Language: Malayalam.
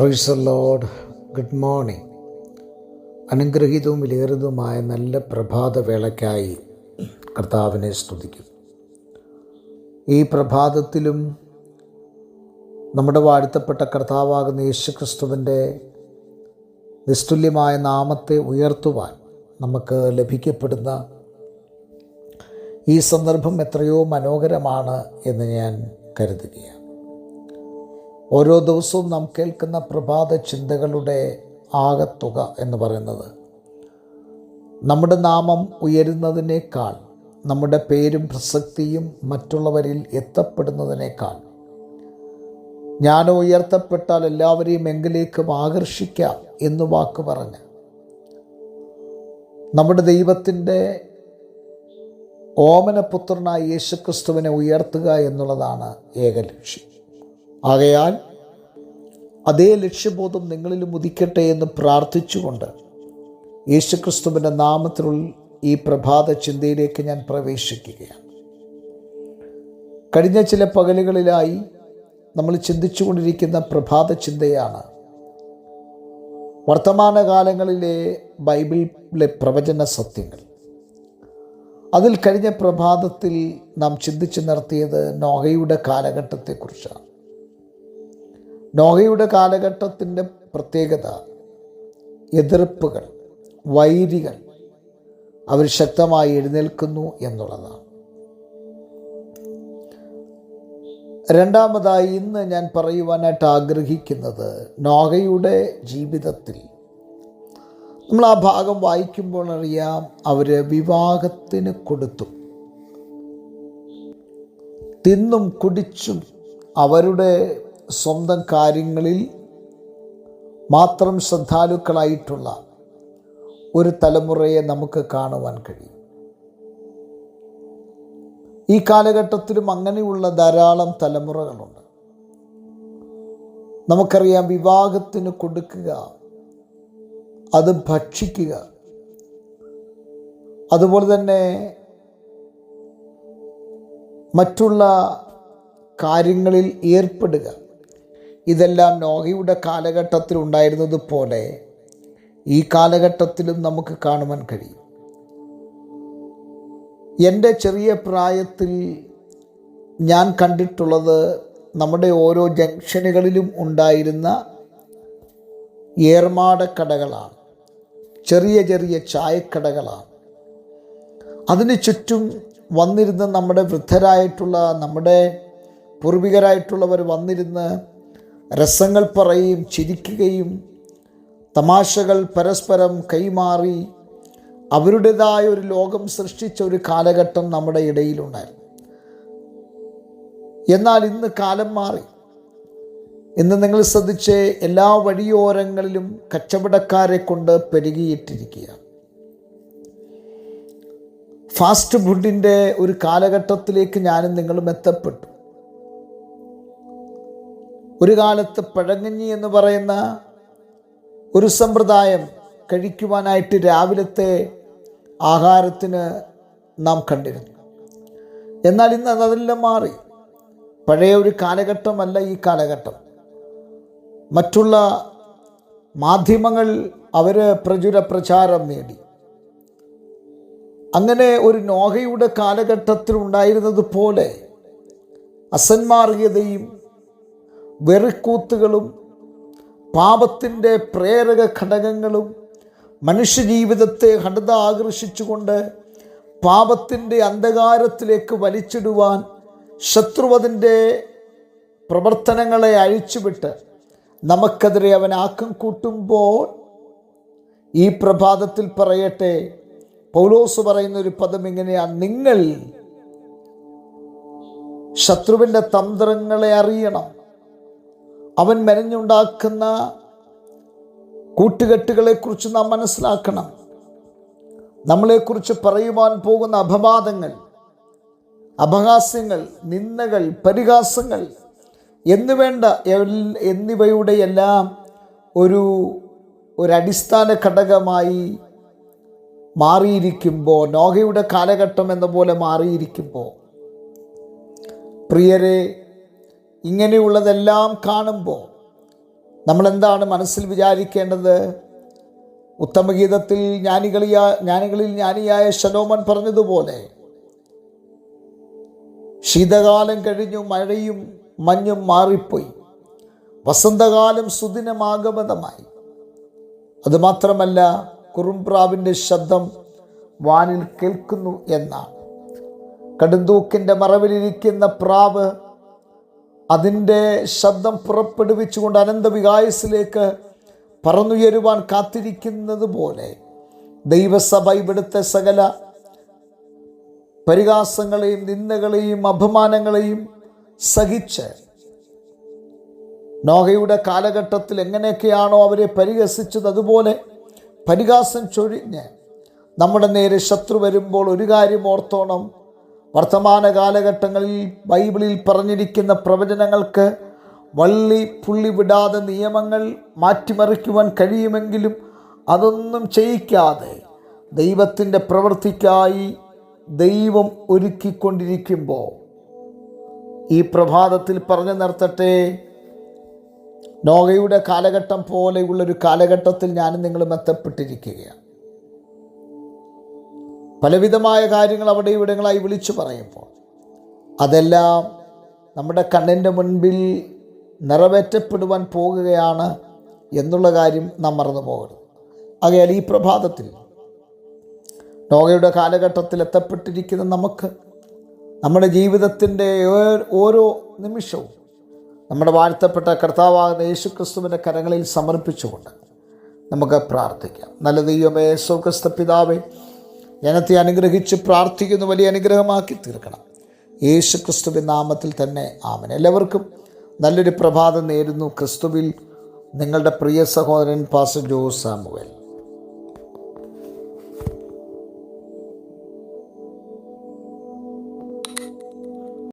Price the lord. Good morning. അനുഗ്രഹീതവും വിലയേറിയതുമായ നല്ല പ്രഭാതവേളയ്ക്കായി കർത്താവിനെ സ്തുതിക്കുന്നു. ഈ പ്രഭാതത്തിലും നമ്മുടെ വാഴ്ത്തപ്പെട്ട കർത്താവാകുന്ന യേശുക്രിസ്തുവിൻ്റെ നിസ്തുല്യമായ നാമത്തെ ഉയർത്തുവാൻ നമുക്ക് ലഭിക്കപ്പെടുന്ന ഈ സന്ദർഭം എത്രയോ മനോഹരമാണ് എന്ന് ഞാൻ കരുതുകയാണ്. ഓരോ ദിവസവും നാം കേൾക്കുന്ന പ്രഭാത ചിന്തകളുടെ ആകത്തുക എന്ന് പറയുന്നത് നമ്മുടെ നാമം ഉയരുന്നതിനേക്കാൾ, നമ്മുടെ പേരും പ്രസക്തിയും മറ്റുള്ളവരിൽ എത്തപ്പെടുന്നതിനേക്കാൾ, ഞാൻ ഉയർത്തപ്പെട്ടാൽ എല്ലാവരെയും എങ്കിലേക്കും ആകർഷിക്കാം എന്ന് വാക്ക് പറഞ്ഞ് നമ്മുടെ ദൈവത്തിൻ്റെ ഓമനപുത്രനായ യേശുക്രിസ്തുവിനെ ഉയർത്തുക എന്നുള്ളതാണ് ഏക ലക്ഷ്യം. ആകയാൽ അതേ ലക്ഷ്യബോധം നിങ്ങളിലും ഉദിക്കട്ടെ എന്ന് പ്രാർത്ഥിച്ചുകൊണ്ട് യേശുക്രിസ്തുവിൻ്റെ നാമത്തിലുള്ള ഈ പ്രഭാത ചിന്തയിലേക്ക് ഞാൻ പ്രവേശിക്കുകയാണ്. കഴിഞ്ഞ ചില പകലുകളിലായി നമ്മൾ ചിന്തിച്ചു കൊണ്ടിരിക്കുന്ന പ്രഭാത ചിന്തയാണ് വർത്തമാനകാലങ്ങളിലെ ബൈബിളിലെ പ്രവചന സത്യങ്ങൾ. അതിൽ കഴിഞ്ഞ പ്രഭാതത്തിൽ നാം ചിന്തിച്ചു നിർത്തിയത് നോഹയുടെ കാലഘട്ടത്തെക്കുറിച്ചാണ്. നോഹയുടെ കാലഘട്ടത്തിൻ്റെ പ്രത്യേകത എതിർപ്പുകൾ, വൈരികൾ അവർ ശക്തമായി എഴുന്നേൽക്കുന്നു എന്നുള്ളതാണ്. രണ്ടാമതായി ഇന്ന് ഞാൻ പറയുവാനായിട്ട് ആഗ്രഹിക്കുന്നത്, നോഹയുടെ ജീവിതത്തിൽ നമ്മൾ ആ ഭാഗം വായിക്കുമ്പോൾ അറിയാം, അവർ വിവാഹത്തിന് കൊടുത്തു, തിന്നും കുടിച്ചും അവരുടെ സ്വന്തം കാര്യങ്ങളിൽ മാത്രം ശ്രദ്ധാലുക്കളായിട്ടുള്ള ഒരു തലമുറയെ നമുക്ക് കാണുവാൻ കഴിയും. ഈ കാലഘട്ടത്തിലും അങ്ങനെയുള്ള ധാരാളം തലമുറകളുണ്ട്. നമുക്കറിയാം, വിവാഹത്തിന് കൊടുക്കുക, അത് ഭക്ഷിക്കുക, അതുപോലെ തന്നെ മറ്റുള്ള കാര്യങ്ങളിൽ ഏർപ്പെടുക, ഇതെല്ലാം നോഹയുടെ കാലഘട്ടത്തിൽ ഉണ്ടായിരുന്നത് പോലെ ഈ കാലഘട്ടത്തിലും നമുക്ക് കാണുവാൻ കഴിയും. എൻ്റെ ചെറിയ പ്രായത്തിൽ ഞാൻ കണ്ടിട്ടുള്ളത്, നമ്മുടെ ഓരോ ജംഗ്ഷനുകളിലും ഉണ്ടായിരുന്ന ഏർമാടക്കടകളാണ്, ചെറിയ ചെറിയ ചായക്കടകളാണ്. അതിന് ചുറ്റും വന്നിരുന്ന് നമ്മുടെ വൃദ്ധരായിട്ടുള്ള, നമ്മുടെ പൂർവികരായിട്ടുള്ളവർ വന്നിരുന്ന് രസങ്ങൾ പറയുകയും ചിരിക്കുകയും തമാശകൾ പരസ്പരം കൈമാറി അവരുടേതായ ഒരു ലോകം സൃഷ്ടിച്ച ഒരു കാലഘട്ടം നമ്മുടെ ഇടയിലുണ്ടായിരുന്നു. എന്നാൽ ഇന്ന് കാലം മാറി. ഇന്ന് നിങ്ങൾ ശ്രദ്ധിച്ച്, എല്ലാ വഴിയോരങ്ങളിലും കച്ചവടക്കാരെ കൊണ്ട് പെരുകിയിട്ടിരിക്കുകയാണ്. ഫാസ്റ്റ് ഫുഡിൻ്റെ ഒരു കാലഘട്ടത്തിലേക്ക് ഞാനും നിങ്ങളും എത്തപ്പെട്ടു. ഒരു കാലത്ത് പഴങ്കഞ്ഞി എന്ന് പറയുന്ന ഒരു സമ്പ്രദായം കഴിക്കുവാനായിട്ട് രാവിലത്തെ ആഹാരത്തിന് നാം കണ്ടിരുന്നു. എന്നാൽ ഇന്ന് അതെല്ലാം മാറി. പഴയ ഒരു കാലഘട്ടമല്ല ഈ കാലഘട്ടം. മറ്റുള്ള മാധ്യമങ്ങൾ അവർ പ്രചാരം നേടി. അങ്ങനെ ഒരു നോഹയുടെ കാലഘട്ടത്തിൽ ഉണ്ടായിരുന്നത് പോലെ അസന്മാർഗീയതയും വെറിക്കൂത്തുകളും പാപത്തിൻ്റെ പ്രേരക ഘടകങ്ങളും മനുഷ്യജീവിതത്തെ ആകർഷിച്ചുകൊണ്ട് പാപത്തിൻ്റെ അന്ധകാരത്തിലേക്ക് വലിച്ചിടുവാൻ ശത്രുവതിൻ്റെ പ്രവർത്തനങ്ങളെ അഴിച്ചുവിട്ട് നമുക്കെതിരെ അവൻ ആക്കം കൂട്ടുമ്പോൾ, ഈ പ്രഭാതത്തിൽ പറയട്ടെ, പൗലോസ് പറയുന്ന ഒരു പദം ഇങ്ങനെയാണ്: നിങ്ങൾ ശത്രുവിൻ്റെ തന്ത്രങ്ങളെ അറിയണം. അവൻ മെനഞ്ഞുണ്ടാക്കുന്ന കൂട്ടുകെട്ടുകളെക്കുറിച്ച് നാം മനസ്സിലാക്കണം. നമ്മളെക്കുറിച്ച് പറയുവാൻ പോകുന്ന അപവാദങ്ങൾ, അപഹാസ്യങ്ങൾ, നിന്ദകൾ, പരിഹാസങ്ങൾ എന്നിവയുടെ എല്ലാം ഒരു അടിസ്ഥാന ഘടകമായി മാറിയിരിക്കുമ്പോൾ, നോഹയുടെ കാലഘട്ടം എന്ന പോലെ മാറിയിരിക്കുമ്പോൾ, പ്രിയരെ, ഇങ്ങനെയുള്ളതെല്ലാം കാണുമ്പോൾ നമ്മളെന്താണ് മനസ്സിൽ വിചാരിക്കേണ്ടത്? ഉത്തമഗീതത്തിൽ ജ്ഞാനികളിൽ ജ്ഞാനിയായ ശലോമോൻ പറഞ്ഞതുപോലെ, ശീതകാലം കഴിഞ്ഞു, മഴയും മഞ്ഞും മാറിപ്പോയി, വസന്തകാലം സുദിനമാഗമനമായി. അതുമാത്രമല്ല, കുറുംപ്രാവിൻ്റെ ശബ്ദം വാനിൽ കേൾക്കുന്നു എന്നാണ്. കടുന്തൂക്കിൻ്റെ മറവിലിരിക്കുന്ന പ്രാവ് അതിൻ്റെ ശബ്ദം പുറപ്പെടുവിച്ചുകൊണ്ട് അനന്തവികായസിലേക്ക് പറന്നുയരുവാൻ കാത്തിരിക്കുന്നത് പോലെ ദൈവസഭ ഇവിടുത്തെ സകല പരിഹാസങ്ങളെയും നിന്ദകളെയും അപമാനങ്ങളെയും സഹിച്ച് നോഹയുടെ കാലഘട്ടത്തിൽ എങ്ങനെയൊക്കെയാണോ അവരെ പരിഹസിച്ചത്, അതുപോലെ പരിഹാസം ചൊരിഞ്ഞ് നമ്മുടെ നേരെ ശത്രു വരുമ്പോൾ ഒരു കാര്യം ഓർത്തോണം. വർത്തമാന കാലഘട്ടങ്ങളിൽ ബൈബിളിൽ പറഞ്ഞിരിക്കുന്ന പ്രവചനങ്ങൾക്ക് വള്ളി പുള്ളി വിടാതെ നിയമങ്ങൾ മാറ്റിമറിക്കുവാൻ കഴിയുമെങ്കിലും അതൊന്നും ചെയ്യിക്കാതെ ദൈവത്തിൻ്റെ പ്രവൃത്തിക്കായി ദൈവം ഒരുക്കിക്കൊണ്ടിരിക്കുമ്പോൾ ഈ പ്രഭാതത്തിൽ പറഞ്ഞു നിർത്തട്ടെ, നോഹയുടെ കാലഘട്ടം പോലെയുള്ളൊരു കാലഘട്ടത്തിൽ ഞാനും നിങ്ങളും എത്തപ്പെട്ടിരിക്കുകയാണ്. പലവിധമായ കാര്യങ്ങൾ അവിടെ ഇവിടങ്ങളായി വിളിച്ചു പറയുമ്പോൾ അതെല്ലാം നമ്മുടെ കണ്ണിൻ്റെ മുൻപിൽ നിറവേറ്റപ്പെടുവാൻ പോകുകയാണ് എന്നുള്ള കാര്യം നാം മറന്നു പോകരുത്. ആകയാൽ ഈ പ്രഭാതത്തിൽ നോഹയുടെ കാലഘട്ടത്തിൽ എത്തപ്പെട്ടിരിക്കുന്ന നമുക്ക് നമ്മുടെ ജീവിതത്തിൻ്റെ ഓരോ നിമിഷവും നമ്മുടെ വാഴ്ത്തപ്പെട്ട കർത്താവാകുന്ന യേശുക്രിസ്തുവിൻ്റെ കരങ്ങളിൽ സമർപ്പിച്ചുകൊണ്ട് നമുക്ക് പ്രാർത്ഥിക്കാം. നല്ല ദൈവമേ, സ്വർഗ്ഗസ്ഥ പിതാവേ, ജനത്തെ അനുഗ്രഹിച്ച് പ്രാർത്ഥിക്കുന്നു, വലിയ അനുഗ്രഹമാക്കി തീർക്കണം. യേശുക്രിസ്തുവിൻ നാമത്തിൽ തന്നെ ആമേൻ. എല്ലാവർക്കും നല്ലൊരു പ്രഭാതം നേരുന്നു. ക്രിസ്തുവിൽ നിങ്ങളുടെ പ്രിയ സഹോദരൻ പാസ്റ്റർ ജോസ് സാമുവേൽ.